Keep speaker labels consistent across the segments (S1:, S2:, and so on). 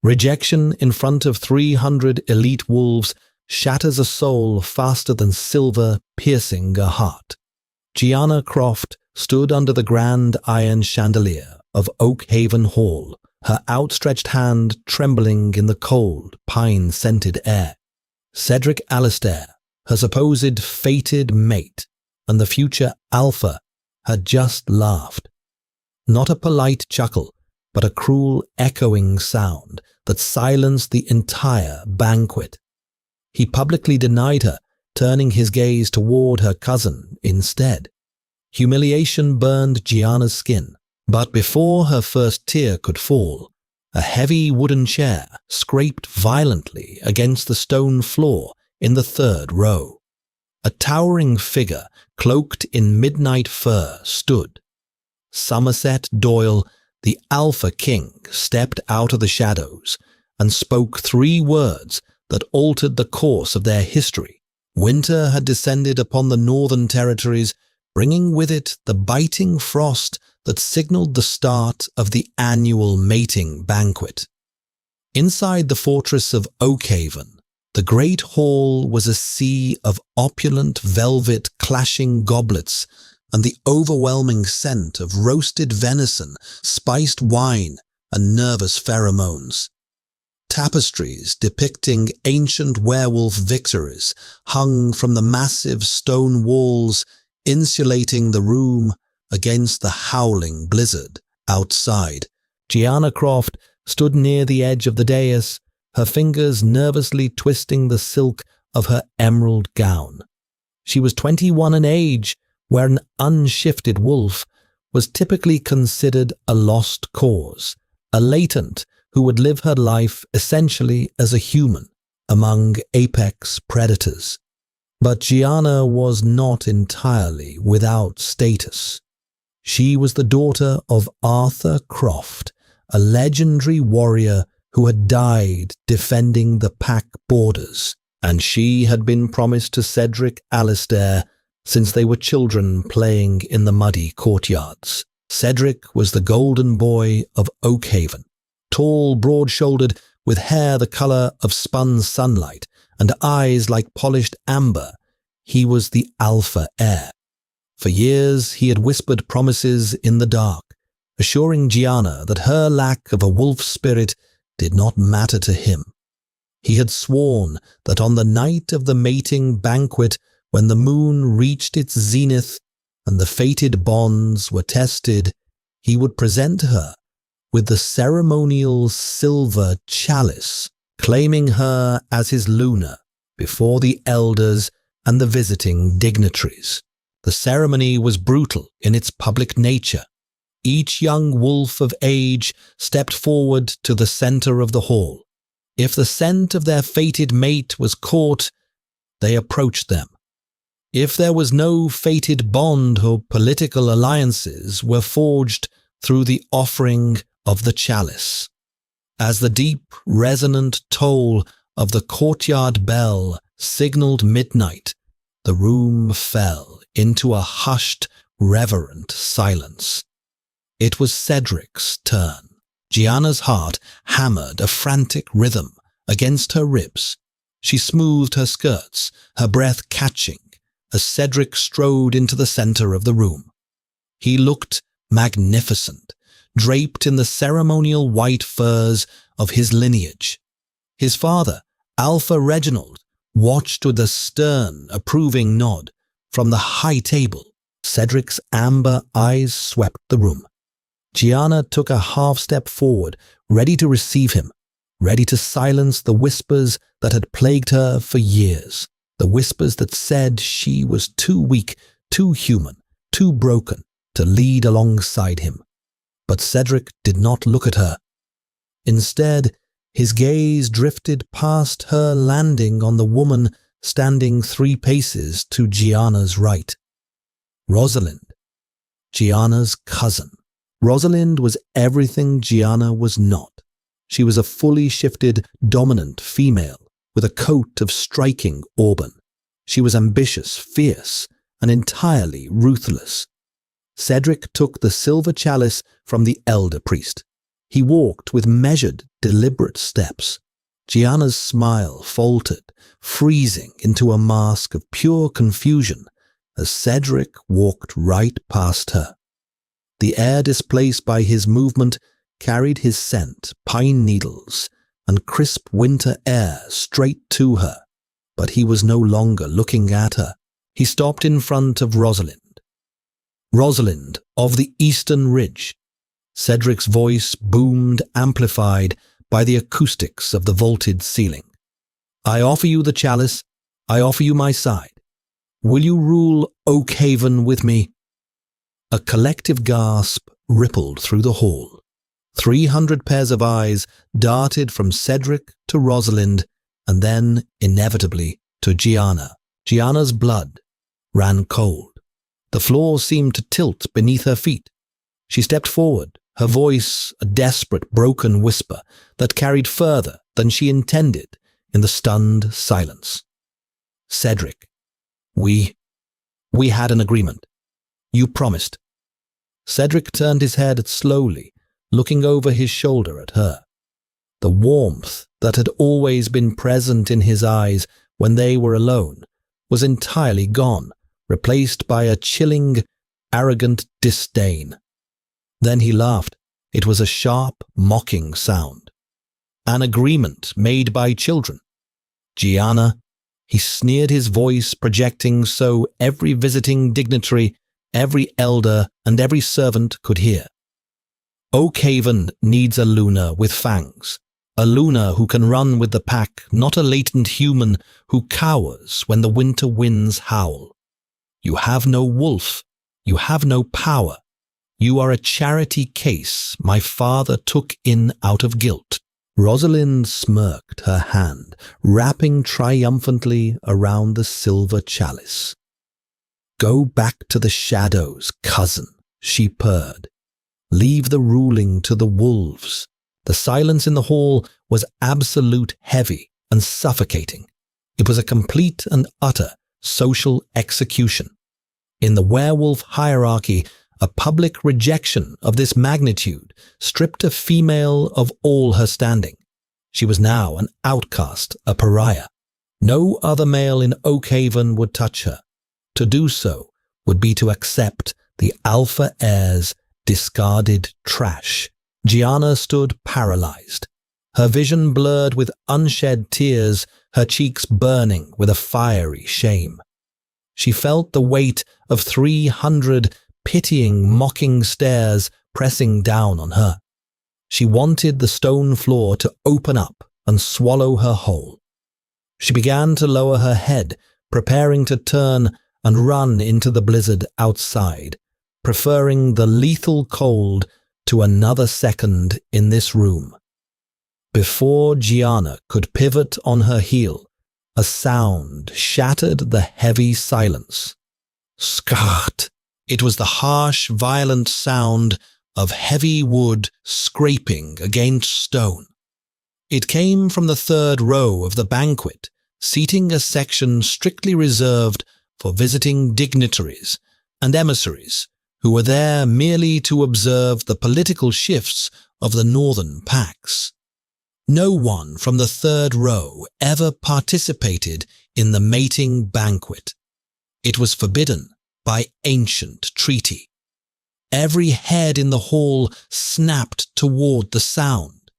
S1: Rejection in front of 300 elite wolves shatters a soul faster than silver piercing a heart. Gianna Croft stood under the grand iron chandelier of Oakhaven Hall, her outstretched hand trembling in the cold, pine-scented air. Cedric Alistair, her supposed fated mate, and the future alpha, had just laughed. Not a polite chuckle, but a cruel echoing sound that silenced the entire banquet. He publicly denied her, turning his gaze toward her cousin instead. Humiliation burned Gianna's skin, but before her first tear could fall, a heavy wooden chair scraped violently against the stone floor in the third row. A towering figure, cloaked in midnight fur, stood. Somerset Doyle, the Alpha King, stepped out of the shadows and spoke 3 words that altered the course of their history. Winter had descended upon the northern territories, bringing with it the biting frost that signaled the start of the annual mating banquet. Inside the fortress of Oakhaven, the great hall was a sea of opulent velvet clashing goblets and the overwhelming scent of roasted venison, spiced wine, and nervous pheromones. Tapestries depicting ancient werewolf victories hung from the massive stone walls, insulating the room against the howling blizzard outside. Gianna Croft stood near the edge of the dais, her fingers nervously twisting the silk of her emerald gown. She was 21 in age, where an unshifted wolf was typically considered a lost cause, a latent who would live her life essentially as a human among apex predators. But Gianna was not entirely without status. She was the daughter of Arthur Croft, a legendary warrior who had died defending the pack borders, and she had been promised to Cedric Alistair since they were children playing in the muddy courtyards. Cedric was the golden boy of Oakhaven, tall, broad-shouldered, with hair the color of spun sunlight and eyes like polished amber. He was the alpha heir. For years he had whispered promises in the dark, assuring Gianna that her lack of a wolf spirit did not matter to him. He had sworn that on the night of the mating banquet, when the moon reached its zenith and the fated bonds were tested, he would present her with the ceremonial silver chalice, claiming her as his Luna before the elders and the visiting dignitaries. The ceremony was brutal in its public nature. Each young wolf of age stepped forward to the center of the hall. If the scent of their fated mate was caught, they approached them. If there was no fated bond or political alliances were forged through the offering of the chalice. As the deep, resonant toll of the courtyard bell signaled midnight, the room fell into a hushed, reverent silence. It was Cedric's turn. Gianna's heart hammered a frantic rhythm against her ribs. She smoothed her skirts, her breath catching, as Cedric strode into the center of the room. He looked magnificent, draped in the ceremonial white furs of his lineage. His father, Alpha Reginald, watched with a stern, approving nod from the high table. Cedric's amber eyes swept the room. Gianna took a half-step forward, ready to receive him, ready to silence the whispers that had plagued her for years. The whispers that said she was too weak, too human, too broken to lead alongside him. But Cedric did not look at her. Instead, his gaze drifted past her, landing on the woman standing 3 paces to Gianna's right. Rosalind, Gianna's cousin. Rosalind was everything Gianna was not. She was a fully shifted, dominant female with a coat of striking auburn. She was ambitious, fierce, and entirely ruthless. Cedric took the silver chalice from the elder priest. He walked with measured, deliberate steps. Gianna's smile faltered, freezing into a mask of pure confusion as Cedric walked right past her. The air displaced by his movement carried his scent, pine needles, and crisp winter air straight to her, but he was no longer looking at her. He stopped in front of Rosalind. Rosalind of the Eastern Ridge. Cedric's voice boomed, amplified by the acoustics of the vaulted ceiling. I offer you the chalice. I offer you my side. Will you rule Oakhaven with me? A collective gasp rippled through the hall. 300 pairs of eyes darted from Cedric to Rosalind, and then, inevitably, to Gianna. Gianna's blood ran cold. The floor seemed to tilt beneath her feet. She stepped forward, her voice a desperate, broken whisper that carried further than she intended in the stunned silence. Cedric, we had an agreement. You promised. Cedric turned his head slowly, looking over his shoulder at her. The warmth that had always been present in his eyes when they were alone was entirely gone, replaced by a chilling, arrogant disdain. Then he laughed. It was a sharp, mocking sound. An agreement made by children. Gianna, he sneered, his voice projecting so every visiting dignitary, every elder, and every servant could hear. Oakhaven needs a Luna with fangs, a Luna who can run with the pack, not a latent human who cowers when the winter winds howl. You have no wolf, you have no power. You are a charity case my father took in out of guilt. Rosalind smirked, her hand wrapping triumphantly around the silver chalice. Go back to the shadows, cousin, she purred. Leave the ruling to the wolves. The silence in the hall was absolute, heavy, and suffocating. It was a complete and utter social execution. In the werewolf hierarchy, a public rejection of this magnitude stripped a female of all her standing. She was now an outcast, a pariah. No other male in Oakhaven would touch her. To do so would be to accept the alpha heir's discarded trash. Gianna stood paralyzed, her vision blurred with unshed tears, her cheeks burning with a fiery shame. She felt the weight of 300 pitying, mocking stares pressing down on her. She wanted the stone floor to open up and swallow her whole. She began to lower her head, preparing to turn and run into the blizzard outside, preferring the lethal cold to another second in this room. Before Gianna could pivot on her heel, a sound shattered the heavy silence. Skat! It was the harsh, violent sound of heavy wood scraping against stone. It came from the third row of the banquet, seating a section strictly reserved for visiting dignitaries and emissaries who were there merely to observe the political shifts of the northern pacts. No one from the third row ever participated in the mating banquet. It was forbidden by ancient treaty. Every head in the hall snapped toward the sound.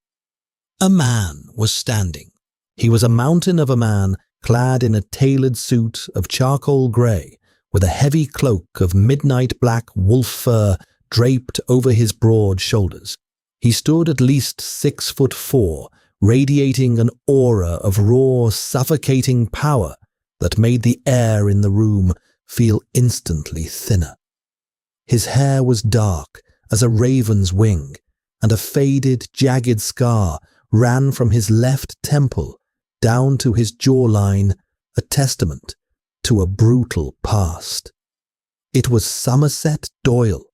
S1: A man was standing. He was a mountain of a man, clad in a tailored suit of charcoal grey, with a heavy cloak of midnight black wolf fur draped over his broad shoulders. He stood at least 6'4", radiating an aura of raw, suffocating power that made the air in the room feel instantly thinner. His hair was dark as a raven's wing, and a faded, jagged scar ran from his left temple down to his jawline, a testament to a brutal past. It was Somerset Doyle,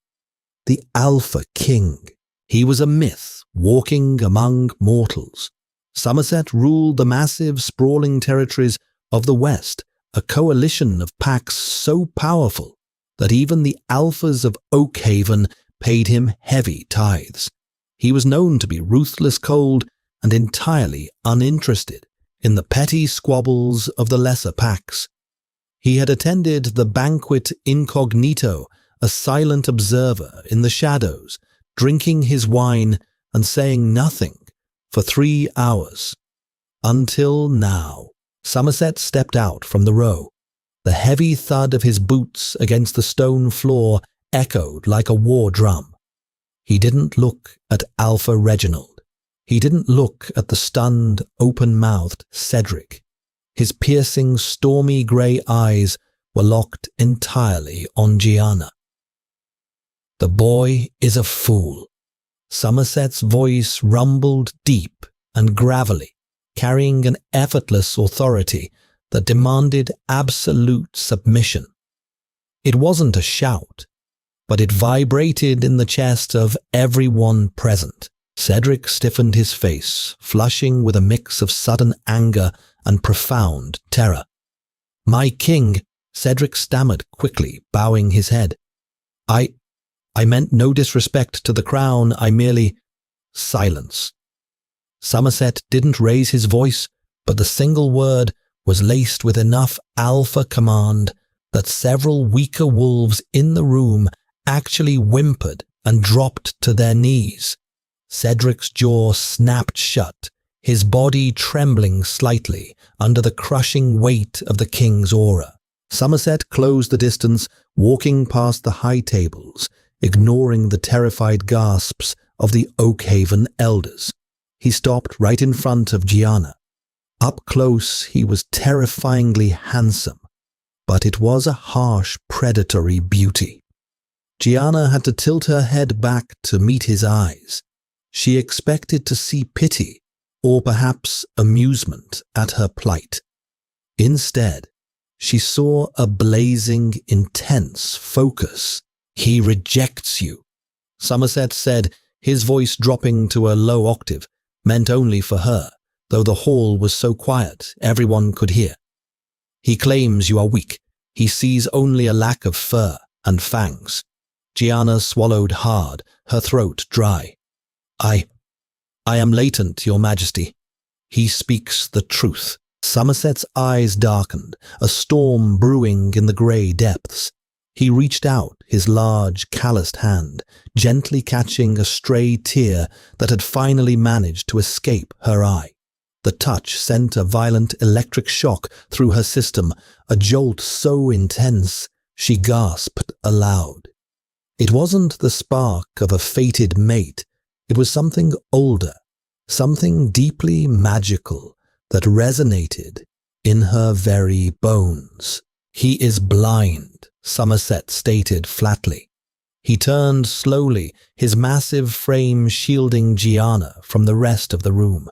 S1: the Alpha King. He was a myth walking among mortals. Somerset ruled the massive, sprawling territories of the West, a coalition of packs so powerful that even the alphas of Oakhaven paid him heavy tithes. He was known to be ruthless, cold, and entirely uninterested in the petty squabbles of the lesser packs. He had attended the Banquet incognito, a silent observer in the shadows, drinking his wine and saying nothing for 3 hours. Until now. Somerset stepped out from the row. The heavy thud of his boots against the stone floor echoed like a war drum. He didn't look at Alpha Reginald. He didn't look at the stunned, open-mouthed Cedric. His piercing, stormy grey eyes were locked entirely on Gianna. "The boy is a fool." Somerset's voice rumbled deep and gravelly, carrying an effortless authority that demanded absolute submission. It wasn't a shout, but it vibrated in the chest of everyone present. Cedric stiffened his face, flushing with a mix of sudden anger and profound terror. "My king," Cedric stammered quickly, bowing his head. I meant no disrespect to the crown, I merely—" Silence. Somerset didn't raise his voice, but the single word was laced with enough alpha command that several weaker wolves in the room actually whimpered and dropped to their knees. Cedric's jaw snapped shut, his body trembling slightly under the crushing weight of the king's aura. Somerset closed the distance, walking past the high tables, ignoring the terrified gasps of the Oakhaven elders. He stopped right in front of Gianna. Up close, he was terrifyingly handsome, but it was a harsh, predatory beauty. Gianna had to tilt her head back to meet his eyes. She expected to see pity, or perhaps amusement at her plight. Instead, she saw a blazing, intense focus. "He rejects you," Somerset said, his voice dropping to a low octave, meant only for her, though the hall was so quiet everyone could hear. "He claims you are weak. He sees only a lack of fur and fangs." Gianna swallowed hard, her throat dry. I am latent, Your Majesty. He speaks the truth." Somerset's eyes darkened, a storm brewing in the grey depths. He reached out his large, calloused hand, gently catching a stray tear that had finally managed to escape her eye. The touch sent a violent electric shock through her system, a jolt so intense she gasped aloud. It wasn't the spark of a fated mate. It was something older, something deeply magical that resonated in her very bones. "He is blind," Somerset stated flatly. He turned slowly, his massive frame shielding Gianna from the rest of the room.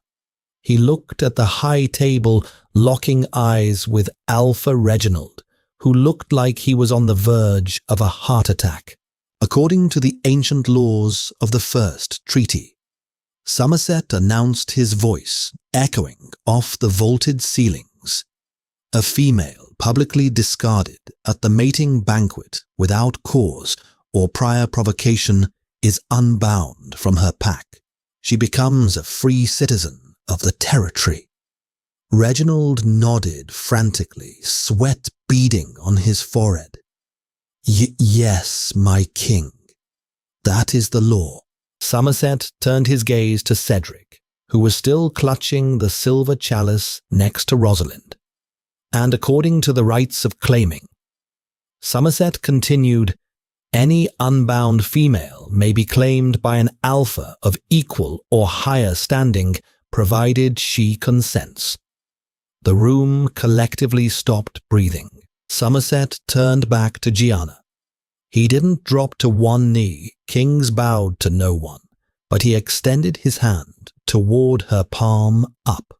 S1: He looked at the high table, locking eyes with Alpha Reginald, who looked like he was on the verge of a heart attack. According to the ancient laws of the First Treaty, Somerset announced his voice, echoing off the vaulted ceilings. A female publicly discarded at the mating banquet without cause or prior provocation is unbound from her pack. She becomes a free citizen of the territory. Reginald nodded frantically, sweat beading on his forehead. Yes, my king. That is the law." Somerset turned his gaze to Cedric, who was still clutching the silver chalice next to Rosalind. "And according to the rights of claiming," Somerset continued, "any unbound female may be claimed by an alpha of equal or higher standing, provided she consents." The room collectively stopped breathing. Somerset turned back to Gianna. He didn't drop to one knee, kings bowed to no one, but he extended his hand toward her palm up.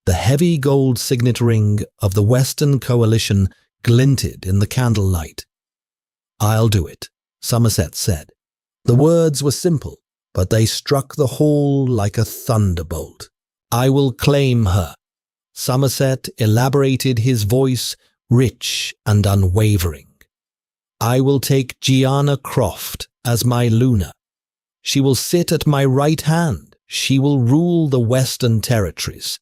S1: The heavy gold signet ring of the Western Coalition glinted in the candlelight. "I'll do it," Somerset said. The words were simple, but they struck the hall like a thunderbolt. "I will claim her." Somerset elaborated, his voice rich and unwavering. "I will take Gianna Croft as my Luna. She will sit at my right hand. She will rule the western territories.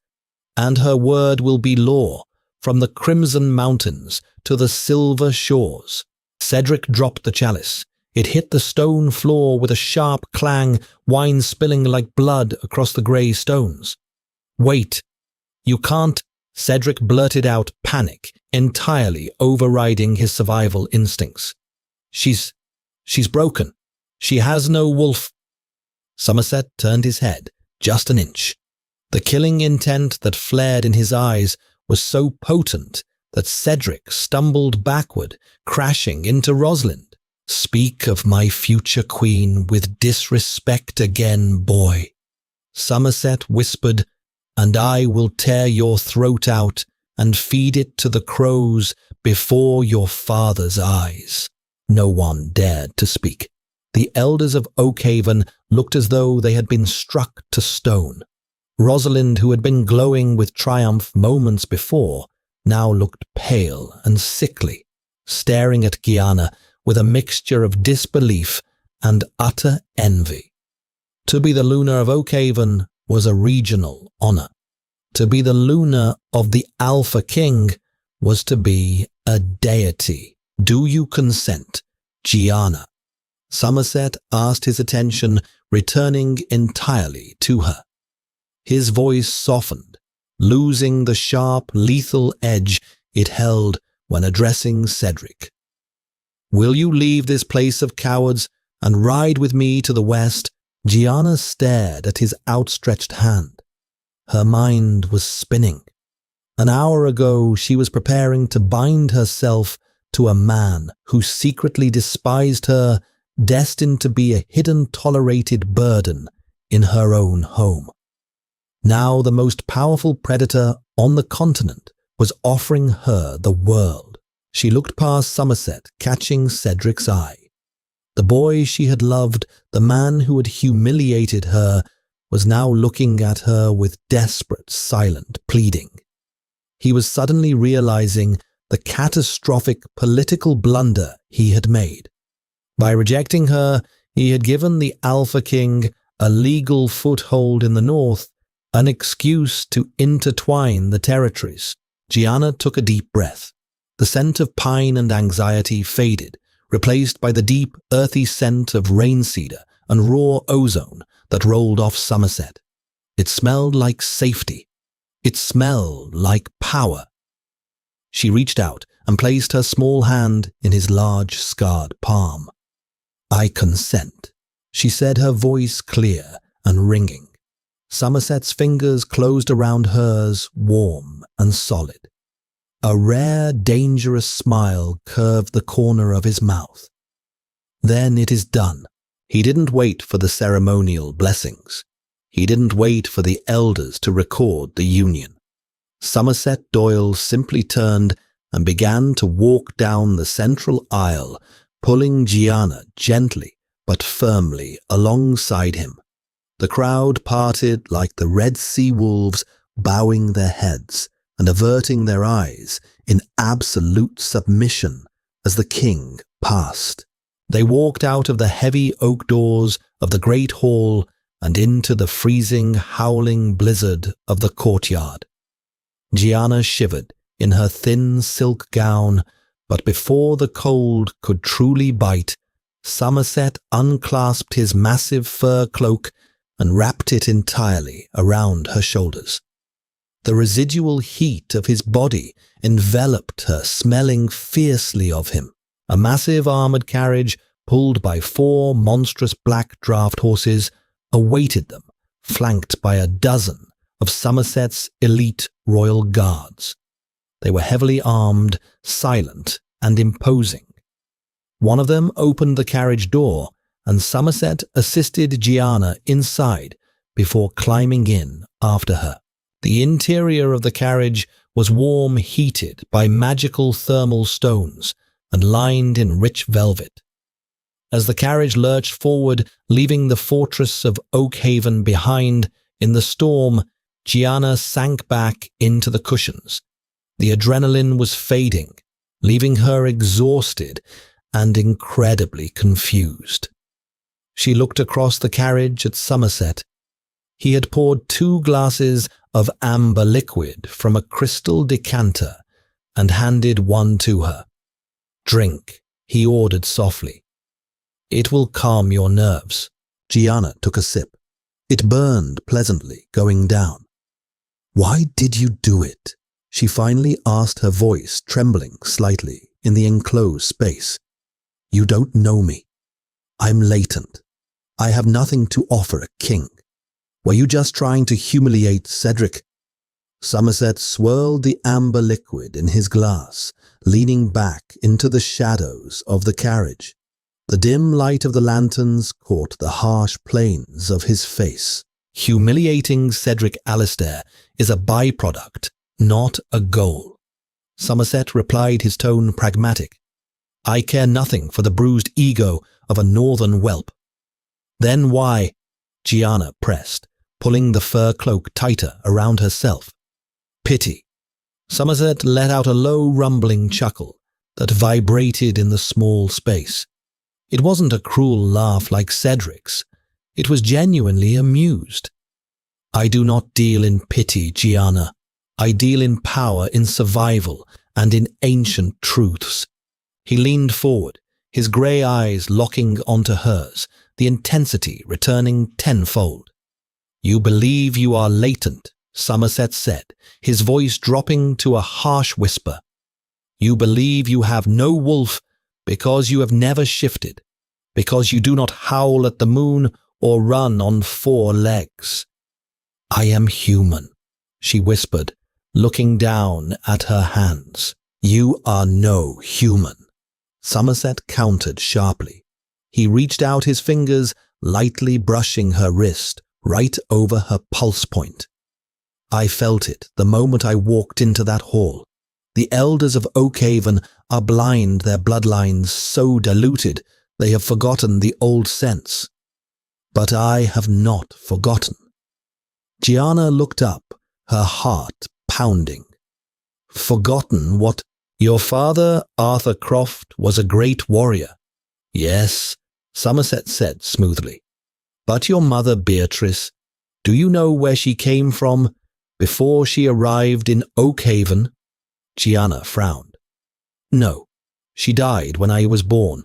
S1: And her word will be law, from the crimson mountains to the silver shores. Cedric dropped the chalice. It hit the stone floor with a sharp clang, wine spilling like blood across the grey stones. Wait, you can't, Cedric blurted out, panic entirely overriding his survival instincts. She's broken. She has no wolf. Somerset turned his head just an inch. The killing intent that flared in his eyes was so potent that Cedric stumbled backward, crashing into Rosalind. Speak of my future queen with disrespect again, boy, Somerset whispered, and I will tear your throat out and feed it to the crows before your father's eyes. No one dared to speak. The elders of Oakhaven looked as though they had been struck to stone. Rosalind, who had been glowing with triumph moments before, now looked pale and sickly, staring at Gianna with a mixture of disbelief and utter envy. To be the Luna of Oakhaven was a regional honor. To be the Luna of the Alpha King was to be a deity. Do you consent, Gianna? Somerset asked, his attention returning entirely to her. His voice softened, losing the sharp, lethal edge it held when addressing Cedric. Will you leave this place of cowards and ride with me to the west? Gianna stared at his outstretched hand. Her mind was spinning. An hour ago, she was preparing to bind herself to a man who secretly despised her, destined to be a hidden tolerated burden in her own home. Now the most powerful predator on the continent was offering her the world. She looked past Somerset, catching Cedric's eye. The boy she had loved, the man who had humiliated her, was now looking at her with desperate, silent pleading. He was suddenly realizing the catastrophic political blunder he had made. By rejecting her, he had given the Alpha King a legal foothold in the north, an excuse to intertwine the territories. Gianna took a deep breath. The scent of pine and anxiety faded, replaced by the deep, earthy scent of rainseeder and raw ozone that rolled off Somerset. It smelled like safety. It smelled like power. She reached out and placed her small hand in his large, scarred palm. I consent, she said, her voice clear and ringing. Somerset's fingers closed around hers, warm and solid. A rare, dangerous smile curved the corner of his mouth. Then it is done. He didn't wait for the ceremonial blessings. He didn't wait for the elders to record the union. Somerset Doyle simply turned and began to walk down the central aisle, pulling Gianna gently but firmly alongside him. The crowd parted like the Red Sea wolves, bowing their heads and averting their eyes in absolute submission as the king passed. They walked out of the heavy oak doors of the great hall and into the freezing, howling blizzard of the courtyard. Gianna shivered in her thin silk gown, but before the cold could truly bite, Somerset unclasped his massive fur cloak and wrapped it entirely around her shoulders. The residual heat of his body enveloped her, smelling fiercely of him. A massive armored carriage, pulled by 4 monstrous black draft horses, awaited them, flanked by a dozen of Somerset's elite royal guards. They were heavily armed, silent, and imposing. One of them opened the carriage door, and Somerset assisted Gianna inside before climbing in after her. The interior of the carriage was warm, heated by magical thermal stones and lined in rich velvet. As the carriage lurched forward, leaving the fortress of Oakhaven behind in the storm, Gianna sank back into the cushions. The adrenaline was fading, leaving her exhausted and incredibly confused. She looked across the carriage at Somerset. He had poured 2 glasses of amber liquid from a crystal decanter and handed one to her. "Drink," he ordered softly. "It will calm your nerves." Gianna took a sip. It burned pleasantly, going down. "Why did you do it?" she finally asked, her voice trembling slightly in the enclosed space. "You don't know me. I'm latent. I have nothing to offer a king. Were you just trying to humiliate Cedric?" Somerset swirled the amber liquid in his glass, leaning back into the shadows of the carriage. The dim light of the lanterns caught the harsh planes of his face. "Humiliating Cedric Alistair is a byproduct, not a goal." Somerset replied, his tone pragmatic. "I care nothing for the bruised ego of a northern whelp." "Then why?" Gianna pressed, pulling the fur cloak tighter around herself. "Pity." Somerset let out a low rumbling chuckle that vibrated in the small space. It wasn't a cruel laugh like Cedric's. It was genuinely amused. "I do not deal in pity, Gianna. I deal in power, in survival, and in ancient truths." He leaned forward, his grey eyes locking onto hers, the intensity returning tenfold. "You believe you are latent," Somerset said, his voice dropping to a harsh whisper. "You believe you have no wolf because you have never shifted, because you do not howl at the moon or run on 4 legs." "I am human," she whispered, looking down at her hands. "You are no human." Somerset countered sharply. He reached out his fingers, lightly brushing her wrist, right over her pulse point. "I felt it the moment I walked into that hall. The elders of Oakhaven are blind, their bloodlines so diluted they have forgotten the old sense. But I have not forgotten." Gianna looked up, her heart pounding. "Forgotten what? Your father, Arthur Croft, was a great warrior." "Yes," Somerset said smoothly. "But your mother, Beatrice, do you know where she came from before she arrived in Oakhaven?" Gianna frowned. "No, she died when I was born.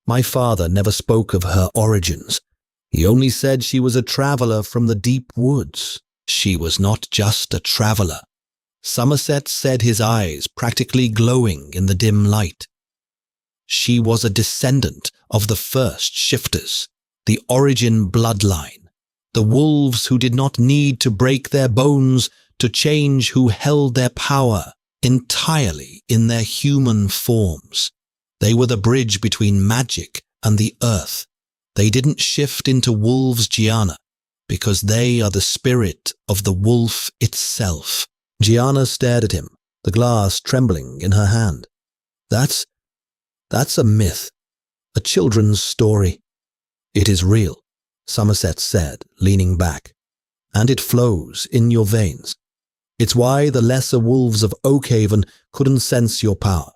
S1: My father never spoke of her origins. He only said she was a traveler from the deep woods." "She was not just a traveler," Somerset said, his eyes practically glowing in the dim light. "She was a descendant of the first shifters, the origin bloodline, the wolves who did not need to break their bones to change, who held their power entirely in their human forms. They were the bridge between magic and the earth. They didn't shift into wolves, Gianna, because they are the spirit of the wolf itself." Gianna stared at him, the glass trembling in her hand. That's a myth, a children's story." "It is real," Somerset said, leaning back, "and it flows in your veins. It's why the lesser wolves of Oakhaven couldn't sense your power.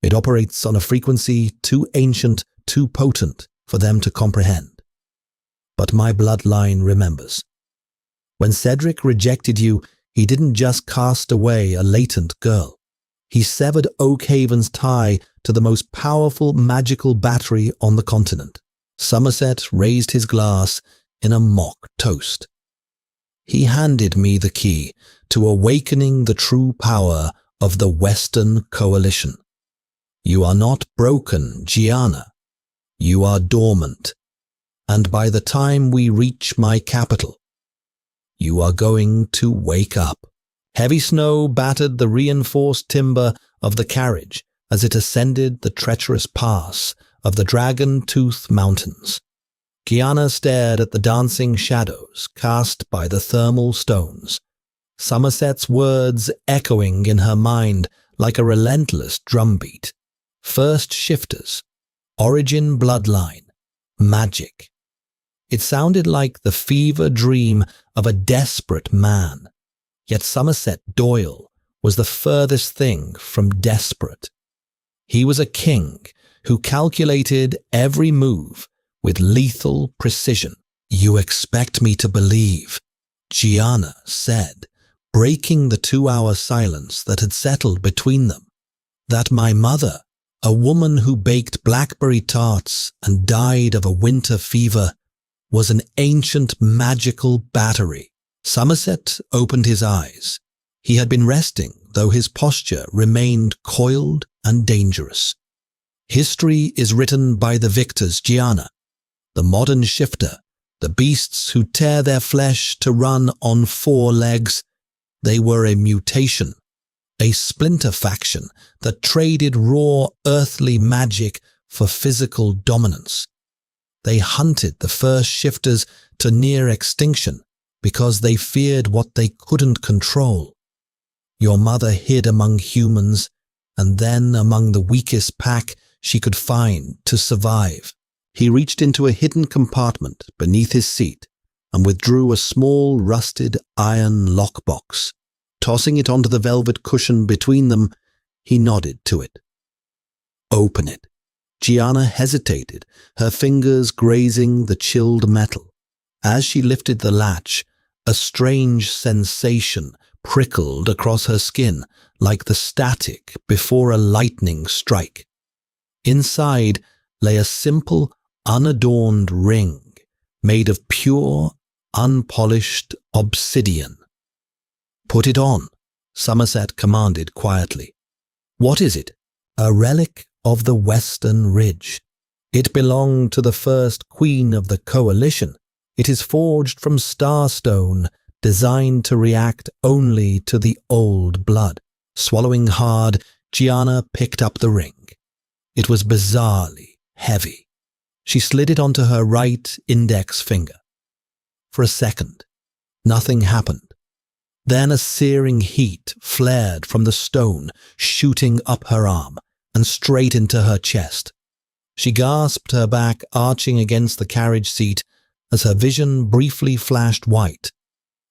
S1: It operates on a frequency too ancient, too potent for them to comprehend. But my bloodline remembers. When Cedric rejected you, he didn't just cast away a latent girl. He severed Oakhaven's tie to the most powerful magical battery on the continent." Somerset raised his glass in a mock toast. "He handed me the key to awakening the true power of the Western Coalition. You are not broken, Gianna. You are dormant. And by the time we reach my capital, you are going to wake up." Heavy snow battered the reinforced timber of the carriage as it ascended the treacherous pass of the Dragon Tooth Mountains. Gianna stared at the dancing shadows cast by the thermal stones, Somerset's words echoing in her mind like a relentless drumbeat. First shifters, origin bloodline, magic. It sounded like the fever dream of a desperate man. Yet Somerset Doyle was the furthest thing from desperate. He was a king who calculated every move with lethal precision. "You expect me to believe," Gianna said, breaking the 2-hour silence that had settled between them, "that my mother, a woman who baked blackberry tarts and died of a winter fever, was an ancient magical battery." Somerset opened his eyes. He had been resting, though his posture remained coiled and dangerous. "History is written by the victors, Gianna. The modern shifter, the beasts who tear their flesh to run on 4 legs. They were a mutation, a splinter faction that traded raw earthly magic for physical dominance. They hunted the first shifters to near extinction because they feared what they couldn't control. Your mother hid among humans and then among the weakest pack she could find to survive." He reached into a hidden compartment beneath his seat and withdrew a small rusted iron lockbox. Tossing it onto the velvet cushion between them, he nodded to it. "Open it." Gianna hesitated, her fingers grazing the chilled metal. As she lifted the latch, a strange sensation prickled across her skin like the static before a lightning strike. Inside lay a simple, unadorned ring made of pure, unpolished obsidian. "Put it on," Somerset commanded quietly. "What is it?" "A relic of the Western Ridge. It belonged to the first queen of the coalition. It is forged from starstone, designed to react only to the old blood." Swallowing hard, Gianna picked up the ring. It was bizarrely heavy. She slid it onto her right index finger. For a second, nothing happened. Then a searing heat flared from the stone, shooting up her arm and straight into her chest. She gasped, her back arching against the carriage seat as her vision briefly flashed white.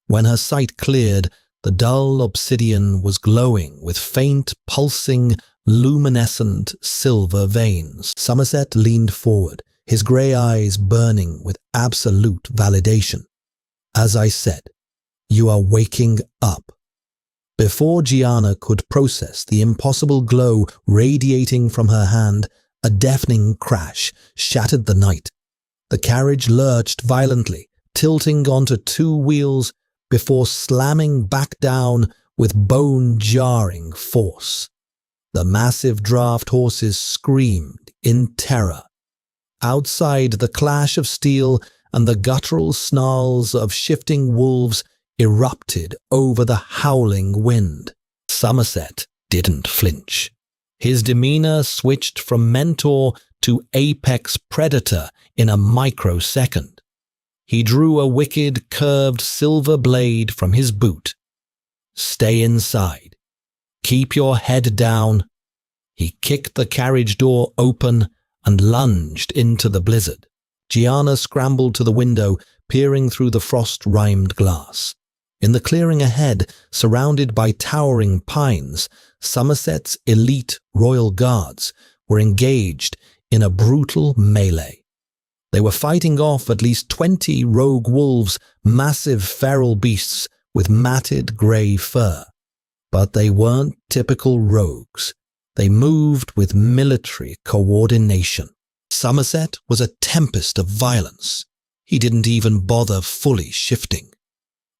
S1: When her sight cleared, the dull obsidian was glowing with faint, pulsing, luminescent silver veins. Somerset leaned forward, his grey eyes burning with absolute validation. "As I said, you are waking up." Before Gianna could process the impossible glow radiating from her hand, a deafening crash shattered the night. The carriage lurched violently, tilting onto 2 wheels before slamming back down with bone-jarring force. The massive draft horses screamed in terror. Outside, the clash of steel and the guttural snarls of shifting wolves erupted over the howling wind. Somerset didn't flinch. His demeanor switched from mentor to apex predator in a microsecond. He drew a wicked, curved silver blade from his boot. "Stay inside. Keep your head down." He kicked the carriage door open and lunged into the blizzard. Gianna scrambled to the window, peering through the frost-rimed glass. In the clearing ahead, surrounded by towering pines, Somerset's elite royal guards were engaged in a brutal melee. They were fighting off at least 20 rogue wolves, massive feral beasts with matted grey fur. But they weren't typical rogues. They moved with military coordination. Somerset was a tempest of violence. He didn't even bother fully shifting.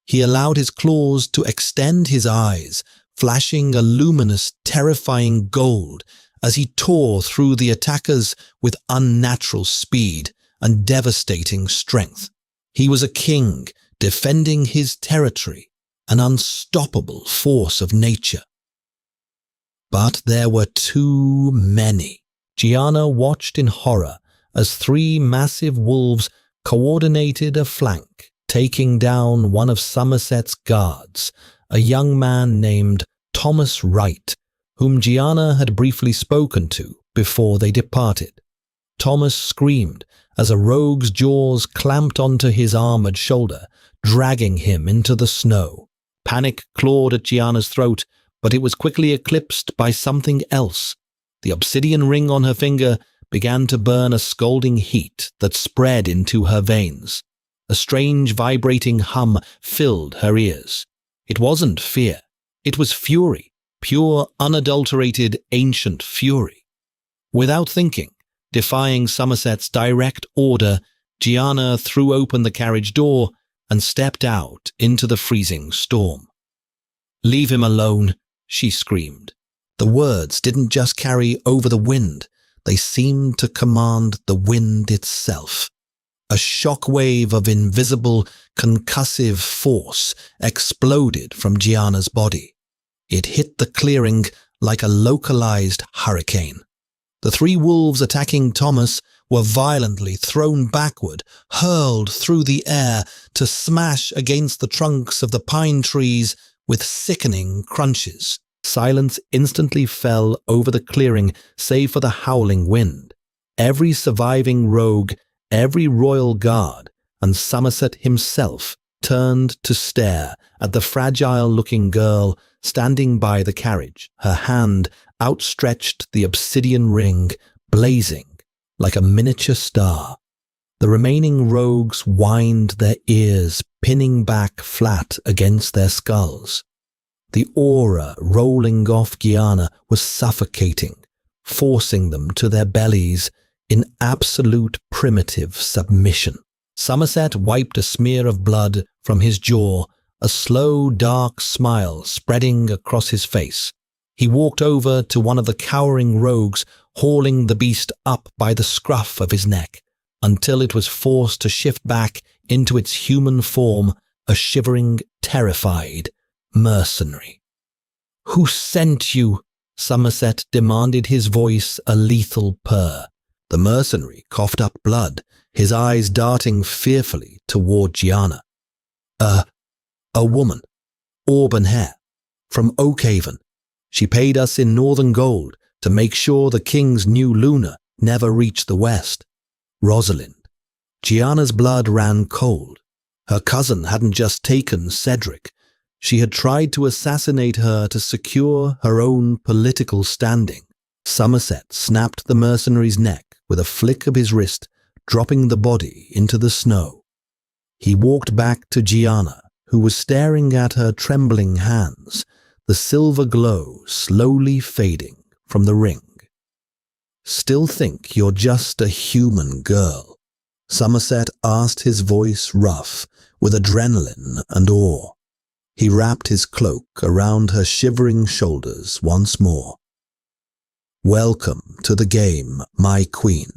S1: He allowed his claws to extend his eyes, flashing a luminous, terrifying gold as he tore through the attackers with unnatural speed and devastating strength. He was a king defending his territory, an unstoppable force of nature. But there were too many. Gianna watched in horror as 3 massive wolves coordinated a flank, taking down one of Somerset's guards, a young man named Thomas Wright, whom Gianna had briefly spoken to before they departed. Thomas screamed as a rogue's jaws clamped onto his armored shoulder, dragging him into the snow. Panic clawed at Gianna's throat, but it was quickly eclipsed by something else. The obsidian ring on her finger began to burn a scalding heat that spread into her veins. A strange vibrating hum filled her ears. It wasn't fear. It was fury, pure, unadulterated, ancient fury. Without thinking, defying Somerset's direct order, Gianna threw open the carriage door and stepped out into the freezing storm. "Leave him alone," she screamed. The words didn't just carry over the wind, they seemed to command the wind itself. A shock wave of invisible, concussive force exploded from Gianna's body. It hit the clearing like a localized hurricane. The three wolves attacking Thomas were violently thrown backward, hurled through the air to smash against the trunks of the pine trees with sickening crunches. Silence instantly fell over the clearing, save for the howling wind. Every surviving rogue, every royal guard, and Somerset himself turned to stare at the fragile-looking girl standing by the carriage, her hand outstretched, the obsidian ring blazing like a miniature star. The remaining rogues whined their ears, pinning back flat against their skulls. The aura rolling off Gianna was suffocating, forcing them to their bellies in absolute primitive submission. Somerset wiped a smear of blood from his jaw, a slow, dark smile spreading across his face. He walked over to one of the cowering rogues, hauling the beast up by the scruff of his neck, until it was forced to shift back into its human form, a shivering, terrified mercenary. "Who sent you?" Somerset demanded, his voice a lethal purr. The mercenary coughed up blood, his eyes darting fearfully toward Gianna. A woman, auburn hair, from Oakhaven. She paid us in northern gold to make sure the king's new Luna never reached the west. Rosalind. Gianna's blood ran cold. Her cousin hadn't just taken Cedric. She had tried to assassinate her to secure her own political standing. Somerset snapped the mercenary's neck with a flick of his wrist, dropping the body into the snow. He walked back to Gianna, who was staring at her trembling hands, the silver glow slowly fading from the ring. "Still think you're just a human girl?" Somerset asked, his voice rough with adrenaline and awe. He wrapped his cloak around her shivering shoulders once more. "Welcome to the game, my queen.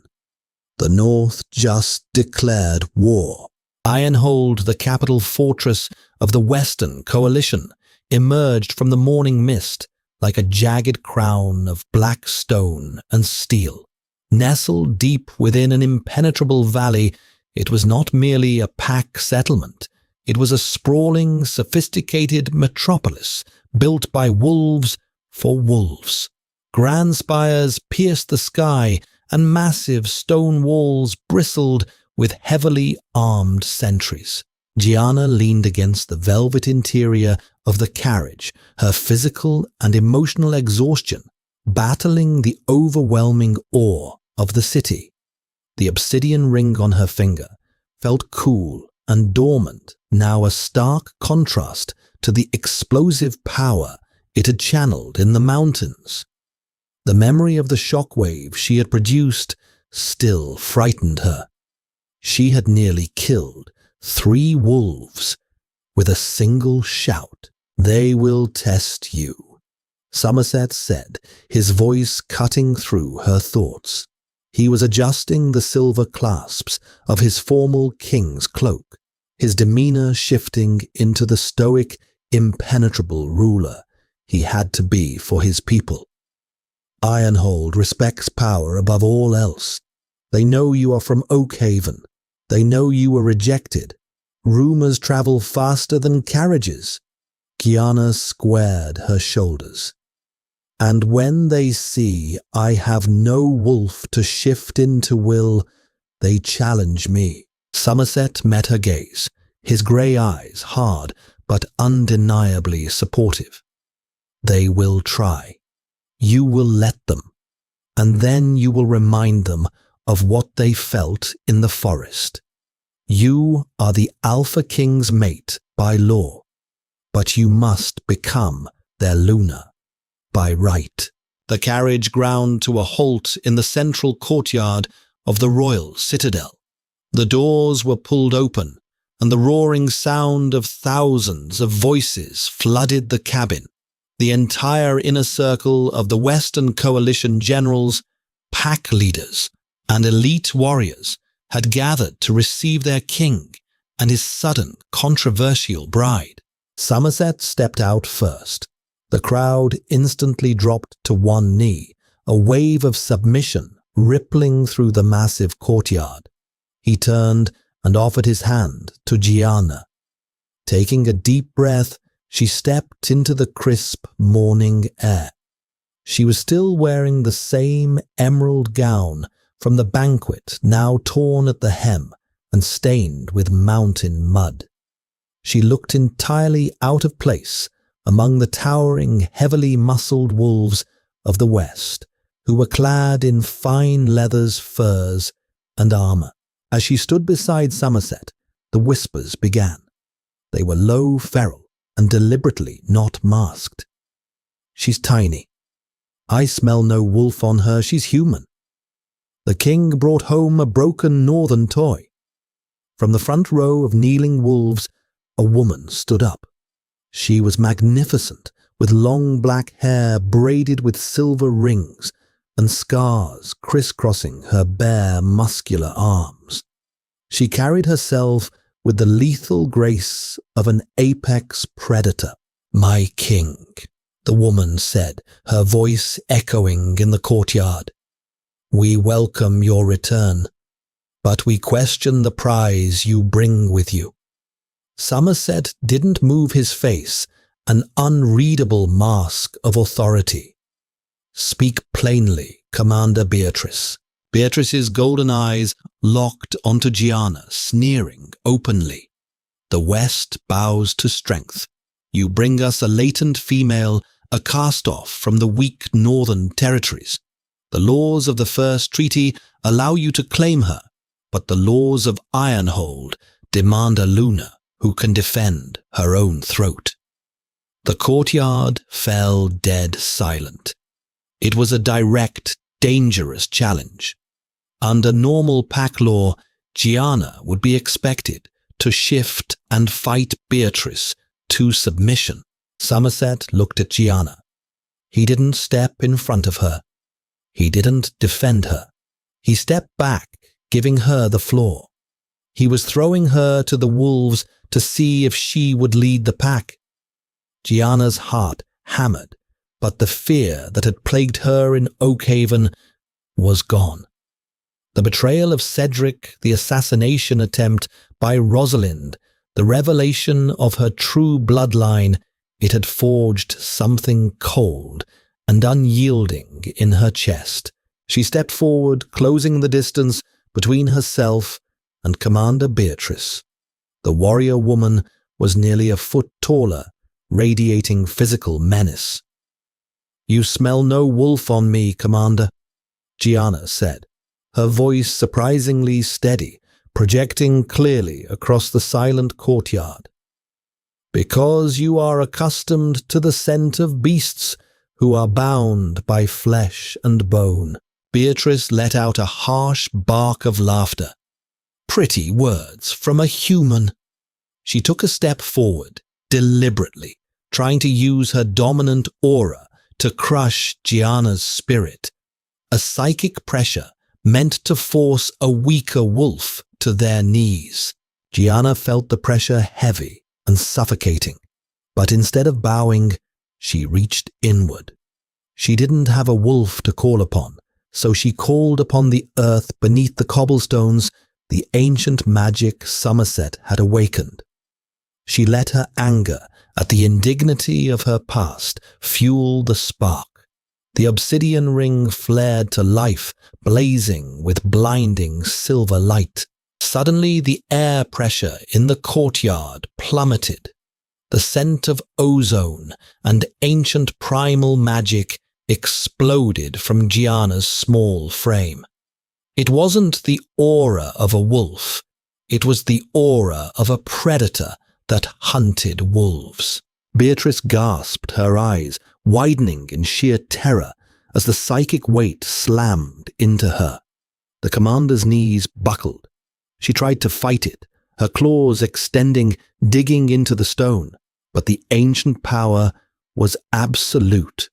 S1: The North just declared war." Ironhold, the capital fortress of the Western Coalition, emerged from the morning mist like a jagged crown of black stone and steel. Nestled deep within an impenetrable valley, it was not merely a pack settlement. It was a sprawling, sophisticated metropolis built by wolves for wolves. Grand spires pierced the sky, and massive stone walls bristled with heavily armed sentries. Gianna leaned against the velvet interior of the carriage, her physical and emotional exhaustion battling the overwhelming awe of the city. The obsidian ring on her finger felt cool and dormant, now a stark contrast to the explosive power it had channeled in the mountains. The memory of the shockwave she had produced still frightened her. She had nearly killed 3 wolves with a single shout. "They will test you," Somerset said, his voice cutting through her thoughts. He was adjusting the silver clasps of his formal king's cloak, his demeanor shifting into the stoic, impenetrable ruler he had to be for his people. "Ironhold respects power above all else. They know you are from Oakhaven. They know you were rejected. Rumors travel faster than carriages." Gianna squared her shoulders. "And when they see I have no wolf to shift into will, they challenge me." Somerset met her gaze, his grey eyes hard but undeniably supportive. "They will try. You will let them. and then you will remind them of what they felt in the forest. You are the Alpha King's mate by law, but you must become their Luna by right." The carriage ground to a halt in the central courtyard of the royal citadel. The doors were pulled open, and the roaring sound of thousands of voices flooded the cabin. The entire inner circle of the Western Coalition generals, pack leaders, and elite warriors had gathered to receive their king and his sudden, controversial bride. Somerset stepped out first. The crowd instantly dropped to one knee, a wave of submission rippling through the massive courtyard. He turned and offered his hand to Gianna. Taking a deep breath, she stepped into the crisp morning air. She was still wearing the same emerald gown from the banquet, now torn at the hem and stained with mountain mud. She looked entirely out of place among the towering, heavily muscled wolves of the West, who were clad in fine leathers, furs, and armor. As she stood beside Somerset, the whispers began. They were low, feral, and deliberately not masked. "She's tiny. I smell no wolf on her, she's human." The king brought home a broken northern toy. From the front row of kneeling wolves, a woman stood up. She was magnificent, with long black hair braided with silver rings and scars crisscrossing her bare, muscular arms. She carried herself with the lethal grace of an apex predator. "My king," the woman said, her voice echoing in the courtyard. "We welcome your return, but we question the prize you bring with you." Somerset didn't move his face, an unreadable mask of authority. "Speak plainly, Commander Beatrice." Beatrice's golden eyes locked onto Gianna, sneering openly. "The West bows to strength. You bring us a latent female, a cast-off from the weak northern territories. The laws of the First Treaty allow you to claim her, but the laws of Ironhold demand a Luna who can defend her own throat." The courtyard fell dead silent. It was a direct, dangerous challenge. Under normal pack law, Gianna would be expected to shift and fight Beatrice to submission. Somerset looked at Gianna. He didn't step in front of her. He didn't defend her. He stepped back, giving her the floor. He was throwing her to the wolves to see if she would lead the pack. Gianna's heart hammered, but the fear that had plagued her in Oakhaven was gone. The betrayal of Cedric, the assassination attempt by Rosalind, the revelation of her true bloodline, it had forged something cold and unyielding in her chest. She stepped forward, closing the distance between herself and Commander Beatrice. The warrior woman was nearly a foot taller, radiating physical menace. "You smell no wolf on me, Commander," Gianna said, her voice surprisingly steady, projecting clearly across the silent courtyard. "Because you are accustomed to the scent of beasts who are bound by flesh and bone." Beatrice let out a harsh bark of laughter. Pretty words from a human. She took a step forward, deliberately, trying to use her dominant aura to crush Gianna's spirit. A psychic pressure meant to force a weaker wolf to their knees. Gianna felt the pressure heavy and suffocating, but instead of bowing, she reached inward. She didn't have a wolf to call upon, so she called upon the earth beneath the cobblestones, the ancient magic Somerset had awakened. She let her anger at the indignity of her past fuel the spark. The obsidian ring flared to life, blazing with blinding silver light. Suddenly the air pressure in the courtyard plummeted. The scent of ozone and ancient primal magic exploded from Gianna's small frame. It wasn't the aura of a wolf, it was the aura of a predator that hunted wolves. Beatrice gasped, her eyes widening in sheer terror as the psychic weight slammed into her. The commander's knees buckled. She tried to fight it, her claws extending, digging into the stone, but the ancient power was absolute.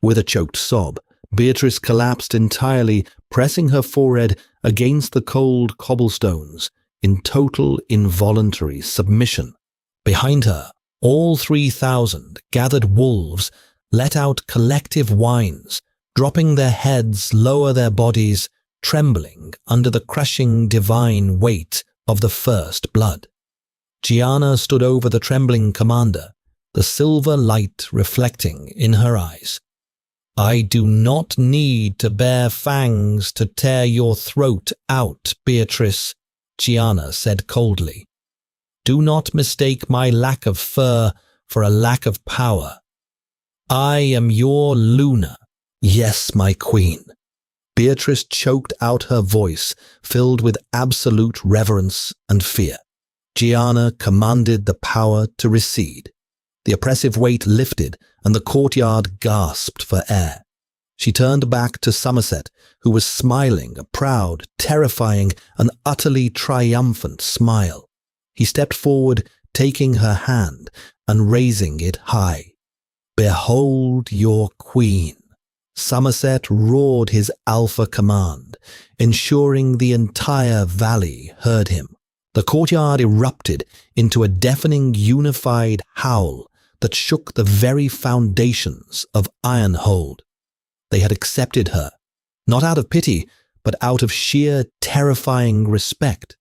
S1: With a choked sob, Beatrice collapsed entirely, pressing her forehead against the cold cobblestones in total involuntary submission. Behind her, all 3,000 gathered wolves let out collective whines, dropping their heads, lower their bodies, trembling under the crushing divine weight of the first blood. Gianna stood over the trembling commander, the silver light reflecting in her eyes. "I do not need to bear fangs to tear your throat out, Beatrice," Gianna said coldly. "Do not mistake my lack of fur for a lack of power. I am your Luna. Yes, my queen." Beatrice choked out her voice, filled with absolute reverence and fear. Gianna commanded the power to recede. The oppressive weight lifted, and the courtyard gasped for air. She turned back to Somerset, who was smiling a proud, terrifying, and utterly triumphant smile. He stepped forward, taking her hand and raising it high. "Behold your queen." Somerset roared his alpha command, ensuring the entire valley heard him. The courtyard erupted into a deafening unified howl that shook the very foundations of Ironhold. They had accepted her, not out of pity, but out of sheer terrifying respect.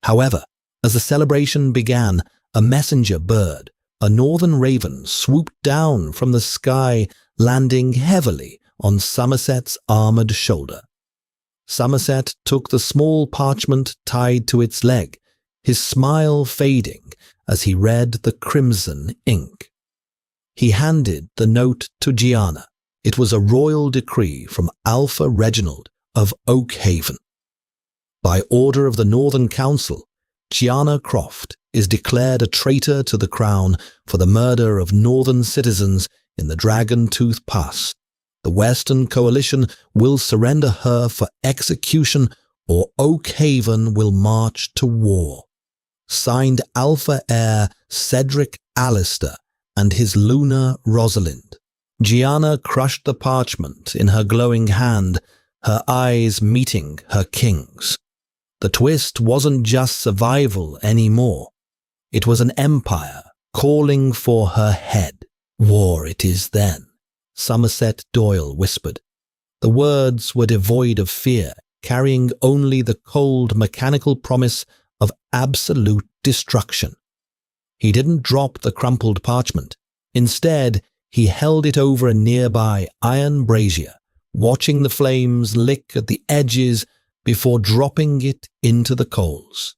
S1: However, as the celebration began, a messenger bird, a northern raven, swooped down from the sky, landing heavily on Somerset's armored shoulder. Somerset took the small parchment tied to its leg, his smile fading as he read the crimson ink. He handed the note to Gianna. It was a royal decree from Alpha Reginald of Oakhaven. By order of the Northern Council, Gianna Croft is declared a traitor to the crown for the murder of northern citizens in the Dragon Tooth Pass. The Western Coalition will surrender her for execution, or Oakhaven will march to war. Signed Alpha Heir Cedric Alistair and his Luna Rosalind. Gianna crushed the parchment in her glowing hand, her eyes meeting her king's. The twist wasn't just survival anymore. It was an empire calling for her head. "War it is then," Somerset Doyle whispered. The words were devoid of fear, carrying only the cold mechanical promise of absolute destruction. He didn't drop the crumpled parchment. Instead, he held it over a nearby iron brazier, watching the flames lick at the edges before dropping it into the coals.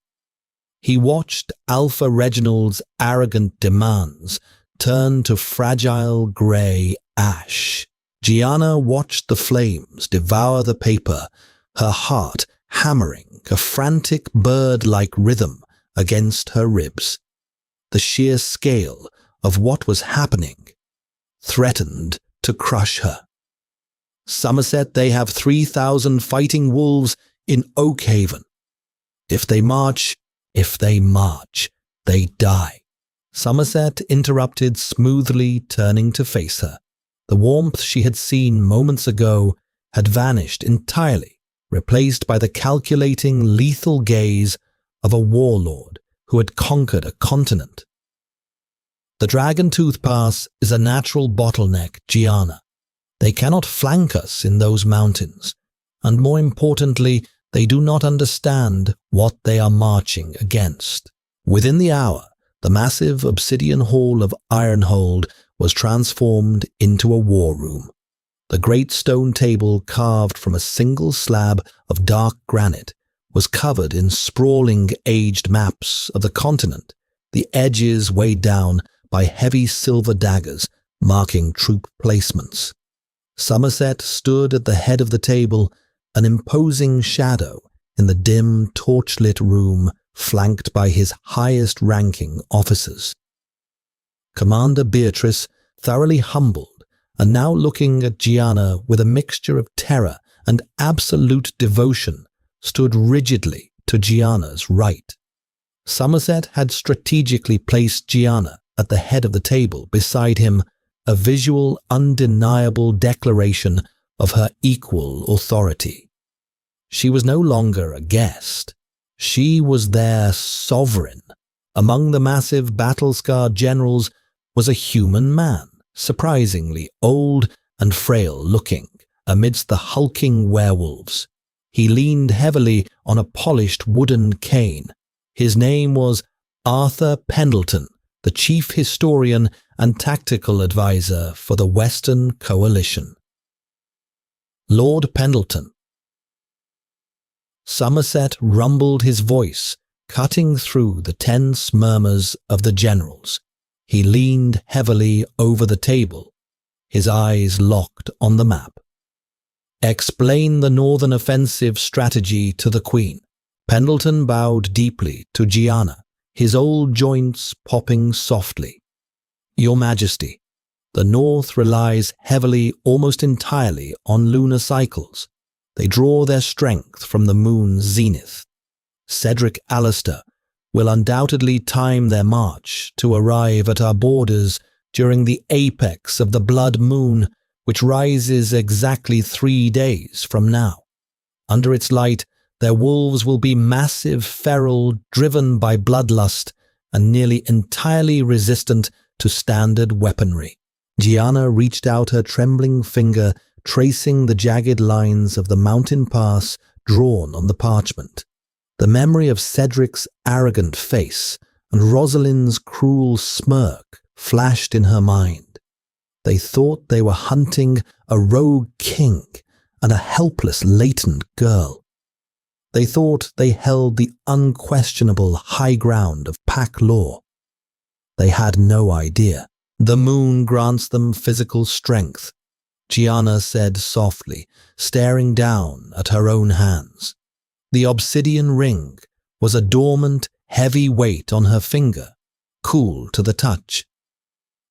S1: He watched Alpha Reginald's arrogant demands turn to fragile grey ash. Gianna watched the flames devour the paper, her heart hammering a frantic bird-like rhythm against her ribs. The sheer scale of what was happening threatened to crush her. "Somerset, they have 3,000 fighting wolves in Oakhaven. If they march, they die." Somerset interrupted smoothly, turning to face her. The warmth she had seen moments ago had vanished entirely, replaced by the calculating, lethal gaze of a warlord who had conquered a continent. "The Dragon Tooth Pass is a natural bottleneck, Gianna. They cannot flank us in those mountains, and more importantly, they do not understand what they are marching against." Within the hour, the massive obsidian hall of Ironhold was transformed into a war room. The great stone table, carved from a single slab of dark granite, was covered in sprawling aged maps of the continent, the edges weighed down by heavy silver daggers marking troop placements. Somerset stood at the head of the table, an imposing shadow in the dim, torchlit room flanked by his highest-ranking officers. Commander Beatrice, thoroughly humbled, and now looking at Gianna with a mixture of terror and absolute devotion, stood rigidly to Gianna's right. Somerset had strategically placed Gianna at the head of the table beside him, a visual, undeniable declaration of her equal authority. She was no longer a guest. She was their sovereign. Among the massive battle-scarred generals was a human man, surprisingly old and frail-looking, amidst the hulking werewolves. He leaned heavily on a polished wooden cane. His name was Arthur Pendleton, the chief historian and tactical advisor for the Western Coalition. Lord Pendleton. Somerset rumbled his voice, cutting through the tense murmurs of the generals. He leaned heavily over the table, his eyes locked on the map. Explain the northern offensive strategy to the Queen. Pendleton bowed deeply to Gianna, his old joints popping softly. Your Majesty, the North relies heavily, almost entirely, on lunar cycles. They draw their strength from the moon's zenith. Cedric Alistair will undoubtedly time their march to arrive at our borders during the apex of the blood moon, which rises exactly 3 days from now. Under its light, their wolves will be massive, feral, driven by bloodlust, and nearly entirely resistant to standard weaponry. Gianna reached out her trembling finger, tracing the jagged lines of the mountain pass drawn on the parchment. The memory of Cedric's arrogant face and Rosalind's cruel smirk flashed in her mind. They thought they were hunting a rogue king and a helpless latent girl. They thought they held the unquestionable high ground of pack law. They had no idea. The moon grants them physical strength, Gianna said softly, staring down at her own hands. The obsidian ring was a dormant, heavy weight on her finger, cool to the touch.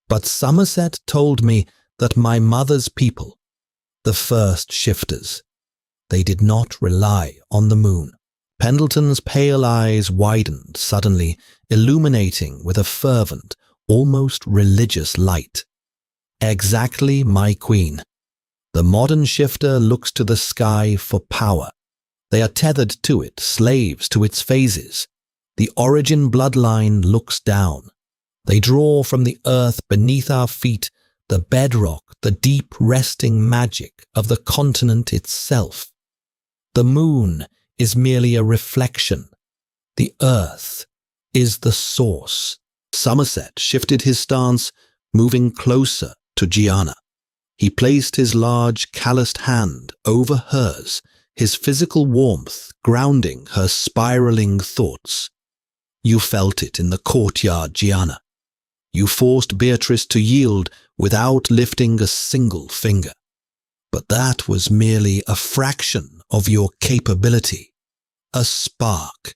S1: But Somerset told me that my mother's people, the first shifters, they did not rely on the moon. Pendleton's pale eyes widened suddenly, illuminating with a fervent, almost religious light. Exactly, my queen. The modern shifter looks to the sky for power. They are tethered to it, slaves to its phases. The origin bloodline looks down. They draw from the earth beneath our feet, the bedrock, the deep resting magic of the continent itself. The moon is merely a reflection. The earth is the source. Somerset shifted his stance, moving closer to Gianna. He placed his large, calloused hand over hers, his physical warmth grounding her spiraling thoughts. You felt it in the courtyard, Gianna. You forced Beatrice to yield without lifting a single finger. But that was merely a fraction of your capability. A spark.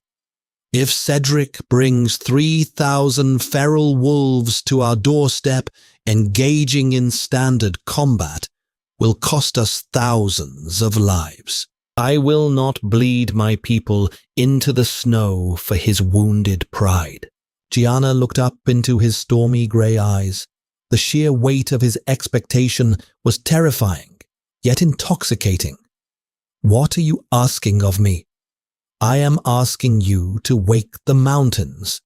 S1: If Cedric brings 3,000 feral wolves to our doorstep, engaging in standard combat will cost us thousands of lives. I will not bleed my people into the snow for his wounded pride. Gianna looked up into his stormy grey eyes. The sheer weight of his expectation was terrifying, yet intoxicating. What are you asking of me? I am asking you to wake the mountains.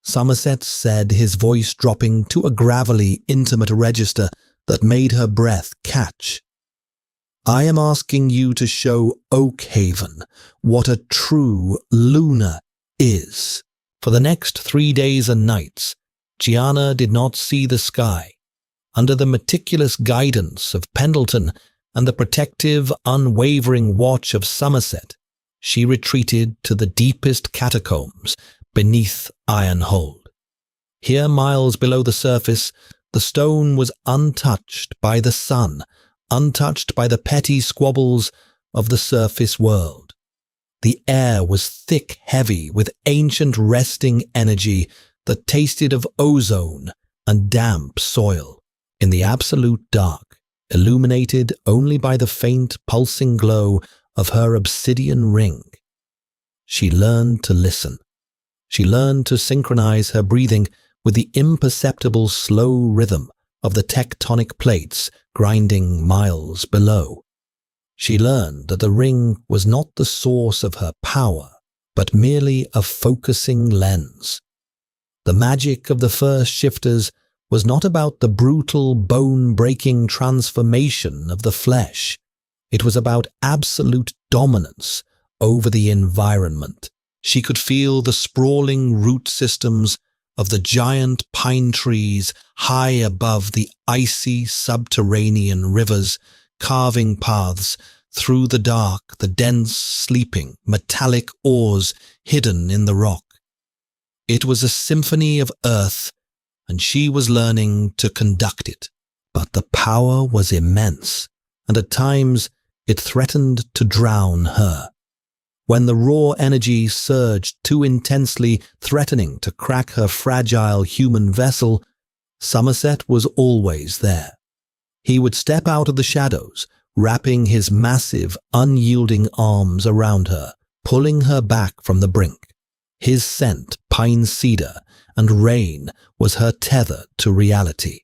S1: Somerset said, his voice dropping to a gravelly, intimate register that made her breath catch. I am asking you to show Oakhaven what a true lunar is. For the next 3 days and nights, Gianna did not see the sky. Under the meticulous guidance of Pendleton and the protective, unwavering watch of Somerset, she retreated to the deepest catacombs beneath Ironhold. Here, miles below the surface, the stone was untouched by the sun, untouched by the petty squabbles of the surface world. The air was thick, heavy, with ancient resting energy that tasted of ozone and damp soil. In the absolute dark, illuminated only by the faint, pulsing glow of her obsidian ring, she learned to listen. She learned to synchronize her breathing with the imperceptible slow rhythm of the tectonic plates grinding miles below. She learned that the ring was not the source of her power, but merely a focusing lens. The magic of the first shifters was not about the brutal, bone-breaking transformation of the flesh. It was about absolute dominance over the environment. She could feel the sprawling root systems of the giant pine trees high above the icy subterranean rivers, carving paths through the dark, the dense, sleeping, metallic ores hidden in the rock. It was a symphony of earth, and she was learning to conduct it. But the power was immense, and at times it threatened to drown her. When the raw energy surged too intensely, threatening to crack her fragile human vessel, Somerset was always there. He would step out of the shadows, wrapping his massive, unyielding arms around her, pulling her back from the brink. His scent, pine cedar, and rain was her tether to reality.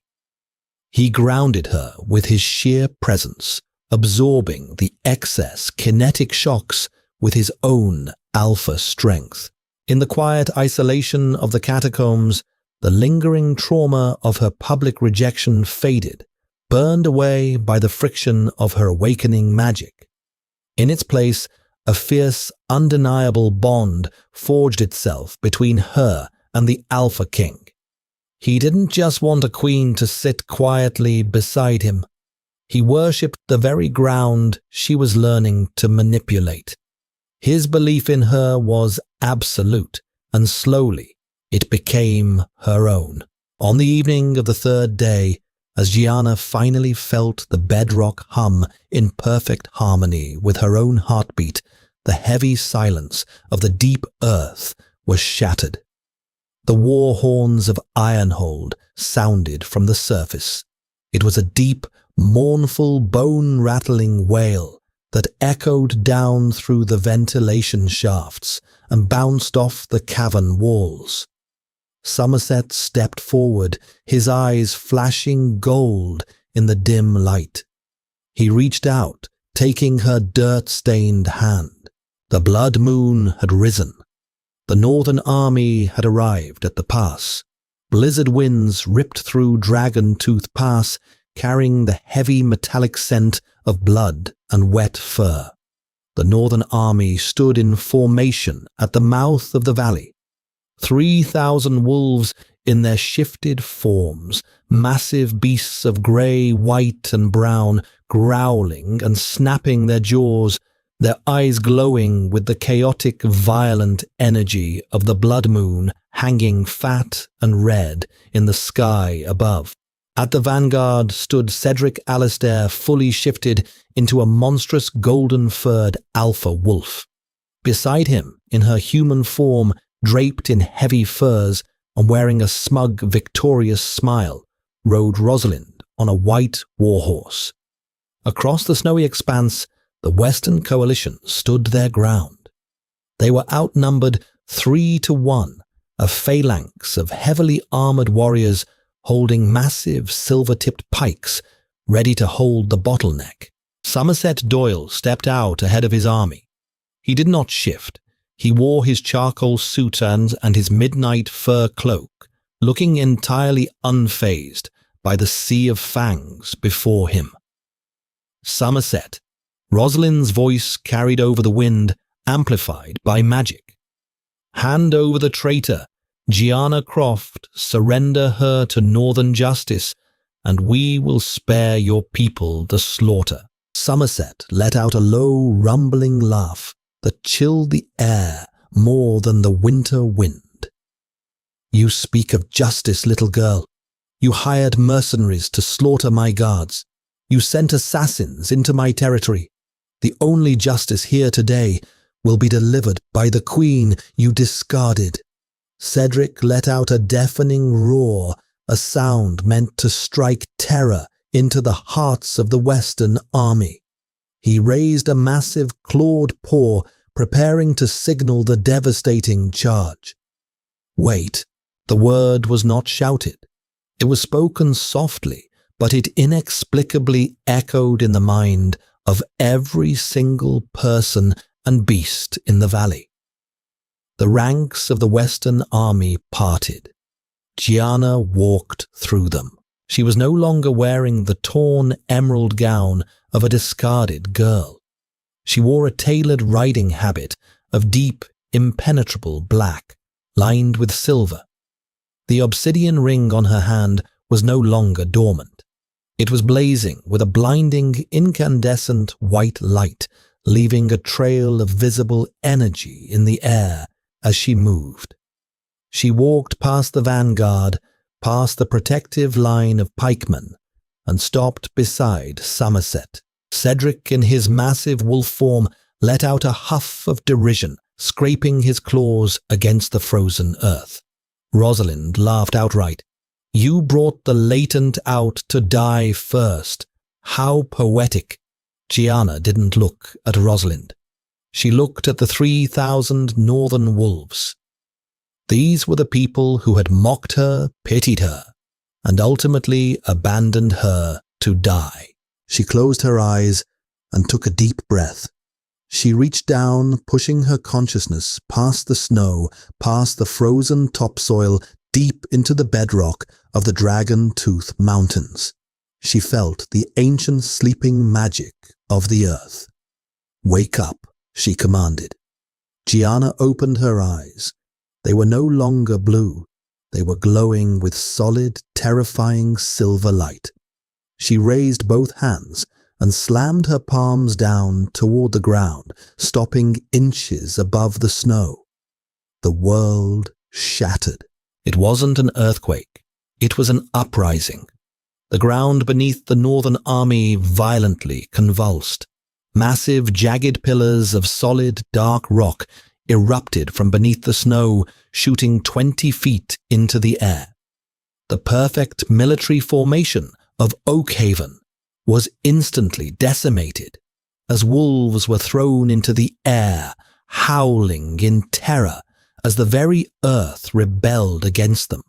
S1: He grounded her with his sheer presence, absorbing the excess kinetic shocks with his own alpha strength. In the quiet isolation of the catacombs, the lingering trauma of her public rejection faded, burned away by the friction of her awakening magic. In its place, a fierce, undeniable bond forged itself between her and the Alpha King. He didn't just want a queen to sit quietly beside him. He worshipped the very ground she was learning to manipulate. His belief in her was absolute, and slowly it became her own. On the evening of the third day, as Gianna finally felt the bedrock hum in perfect harmony with her own heartbeat, the heavy silence of the deep earth was shattered. The war horns of Ironhold sounded from the surface. It was a deep, mournful, bone-rattling wail that echoed down through the ventilation shafts and bounced off the cavern walls. Somerset stepped forward, his eyes flashing gold in the dim light. He reached out, taking her dirt-stained hand. The blood moon had risen. The northern army had arrived at the pass. Blizzard winds ripped through Dragon Tooth Pass, carrying the heavy metallic scent of blood and wet fur. The northern army stood in formation at the mouth of the valley. 3,000 wolves in their shifted forms, massive beasts of grey, white, and brown, growling and snapping their jaws, their eyes glowing with the chaotic, violent energy of the blood moon hanging fat and red in the sky above. At the vanguard stood Cedric Alastair, fully shifted into a monstrous golden-furred alpha wolf. Beside him, in her human form, draped in heavy furs and wearing a smug, victorious smile, rode Rosalind on a white warhorse. Across the snowy expanse, the Western Coalition stood their ground. They were outnumbered 3-1, a phalanx of heavily armored warriors holding massive silver-tipped pikes ready to hold the bottleneck. Somerset Doyle stepped out ahead of his army. He did not shift. He wore his charcoal suit and his midnight fur cloak, looking entirely unfazed by the sea of fangs before him. Somerset. Rosalind's voice carried over the wind, amplified by magic. Hand over the traitor, Gianna Croft, surrender her to northern justice, and we will spare your people the slaughter. Somerset let out a low, rumbling laugh that chilled the air more than the winter wind. You speak of justice, little girl. You hired mercenaries to slaughter my guards. You sent assassins into my territory. The only justice here today will be delivered by the queen you discarded." Cedric let out a deafening roar, a sound meant to strike terror into the hearts of the Western army. He raised a massive clawed paw, preparing to signal the devastating charge. Wait, the word was not shouted. It was spoken softly, but it inexplicably echoed in the mind of every single person and beast in the valley. The ranks of the Western army parted. Gianna walked through them. She was no longer wearing the torn emerald gown of a discarded girl. She wore a tailored riding habit of deep, impenetrable black, lined with silver. The obsidian ring on her hand was no longer dormant. It was blazing with a blinding, incandescent white light, leaving a trail of visible energy in the air as she moved. She walked past the vanguard, past the protective line of pikemen, and stopped beside Somerset. Cedric, in his massive wolf form, let out a huff of derision, scraping his claws against the frozen earth. Rosalind laughed outright. "You brought the latent out to die first. How poetic." Gianna didn't look at Rosalind. She looked at the 3,000 northern wolves. These were the people who had mocked her, pitied her, and ultimately abandoned her to die. She closed her eyes and took a deep breath. She reached down, pushing her consciousness past the snow, past the frozen topsoil, deep into the bedrock of the Dragon Tooth Mountains. She felt the ancient sleeping magic of the earth. "Wake up," she commanded. Gianna opened her eyes. They were no longer blue. They were glowing with solid, terrifying silver light. She raised both hands and slammed her palms down toward the ground, stopping inches above the snow. The world shattered. It wasn't an earthquake. It was an uprising. The ground beneath the northern army violently convulsed. Massive, jagged pillars of solid, dark rock erupted from beneath the snow, shooting 20 feet into the air. The perfect military formation of Oakhaven was instantly decimated as wolves were thrown into the air, howling in terror as the very earth rebelled against them.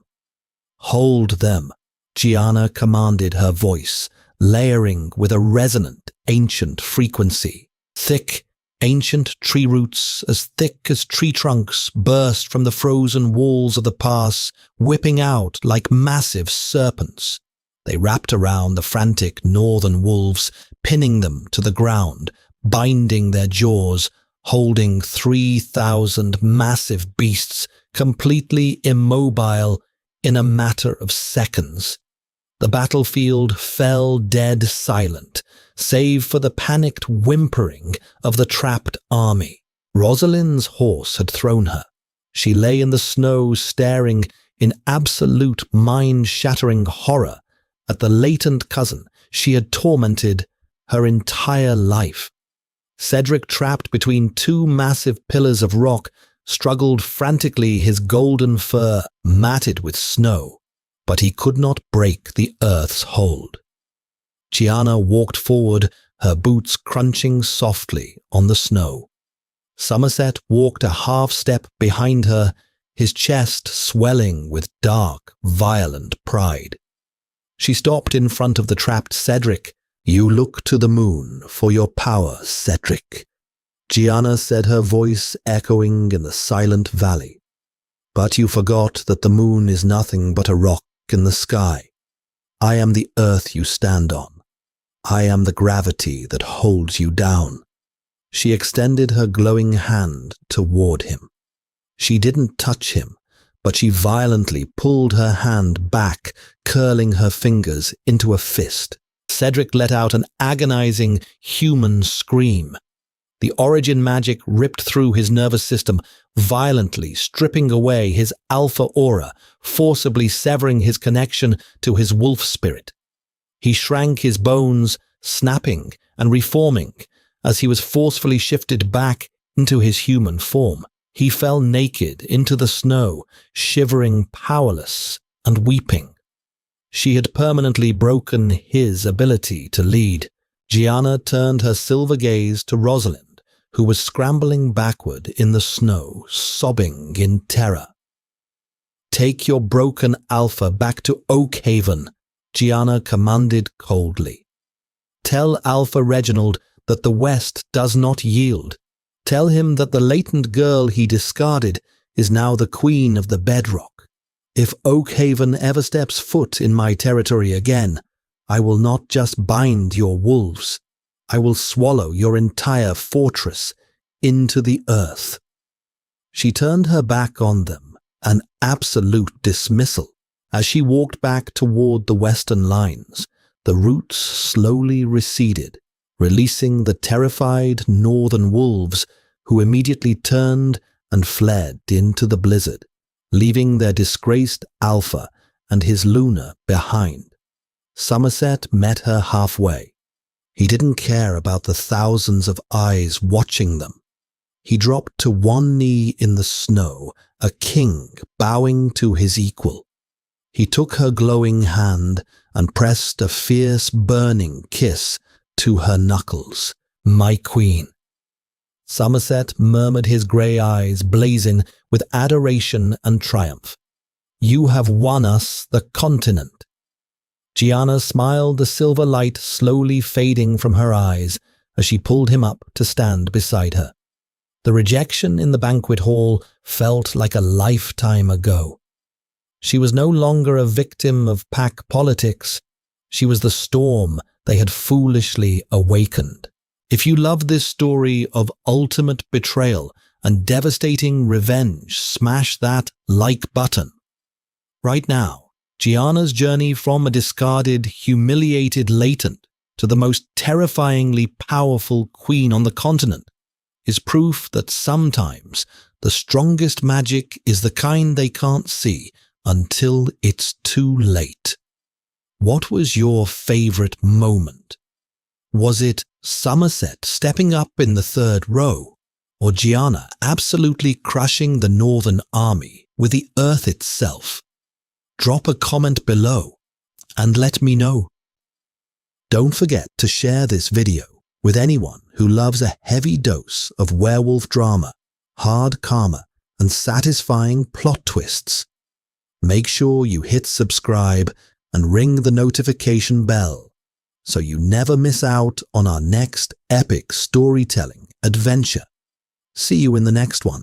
S1: "Hold them," Gianna commanded, her voice layering with a resonant, ancient frequency. Thick, ancient tree roots, as thick as tree trunks, burst from the frozen walls of the pass, whipping out like massive serpents. They wrapped around the frantic northern wolves, pinning them to the ground, binding their jaws, holding 3,000 massive beasts completely immobile in a matter of seconds. The battlefield fell dead silent, save for the panicked whimpering of the trapped army. Rosalind's horse had thrown her. She lay in the snow, staring in absolute mind-shattering horror at the latent cousin she had tormented her entire life. Cedric, trapped between two massive pillars of rock, struggled frantically, his golden fur matted with snow, but he could not break the earth's hold. Gianna walked forward, her boots crunching softly on the snow. Somerset walked a half-step behind her, his chest swelling with dark, violent pride. She stopped in front of the trapped Cedric. "You look to the moon for your power, Cedric," Gianna said, her voice echoing in the silent valley. "But you forgot that the moon is nothing but a rock in the sky. I am the earth you stand on. I am the gravity that holds you down." She extended her glowing hand toward him. She didn't touch him, but she violently pulled her hand back, curling her fingers into a fist. Cedric let out an agonizing human scream. The origin magic ripped through his nervous system, violently stripping away his alpha aura, forcibly severing his connection to his wolf spirit. He shrank, his bones snapping and reforming as he was forcefully shifted back into his human form. He fell naked into the snow, shivering, powerless, and weeping. She had permanently broken his ability to lead. Gianna turned her silver gaze to Rosalind, who was scrambling backward in the snow, sobbing in terror. "Take your broken Alpha back to Oakhaven," Gianna commanded coldly. "Tell Alpha Reginald that the West does not yield. Tell him that the latent girl he discarded is now the queen of the bedrock. If Oakhaven ever steps foot in my territory again, I will not just bind your wolves. I will swallow your entire fortress into the earth." She turned her back on them, an absolute dismissal. As she walked back toward the western lines, the roots slowly receded, releasing the terrified northern wolves, who immediately turned and fled into the blizzard, leaving their disgraced Alpha and his Luna behind. Somerset met her halfway. He didn't care about the thousands of eyes watching them. He dropped to one knee in the snow, a king bowing to his equal. He took her glowing hand and pressed a fierce, burning kiss to her knuckles. "My queen." Somerset murmured, his grey eyes blazing with adoration and triumph. "You have won us the continent." Gianna smiled, the silver light slowly fading from her eyes as she pulled him up to stand beside her. The rejection in the banquet hall felt like a lifetime ago. She was no longer a victim of pack politics. She was the storm they had foolishly awakened. If you love this story of ultimate betrayal and devastating revenge, smash that like button. Right now, Gianna's journey from a discarded, humiliated latent to the most terrifyingly powerful queen on the continent is proof that sometimes the strongest magic is the kind they can't see until it's too late. What was your favorite moment? Was it Somerset stepping up in the third row, or Gianna absolutely crushing the Northern Army with the earth itself? Drop a comment below and let me know. Don't forget to share this video with anyone who loves a heavy dose of werewolf drama, hard karma, and satisfying plot twists. Make sure you hit subscribe and ring the notification bell so you never miss out on our next epic storytelling adventure. See you in the next one.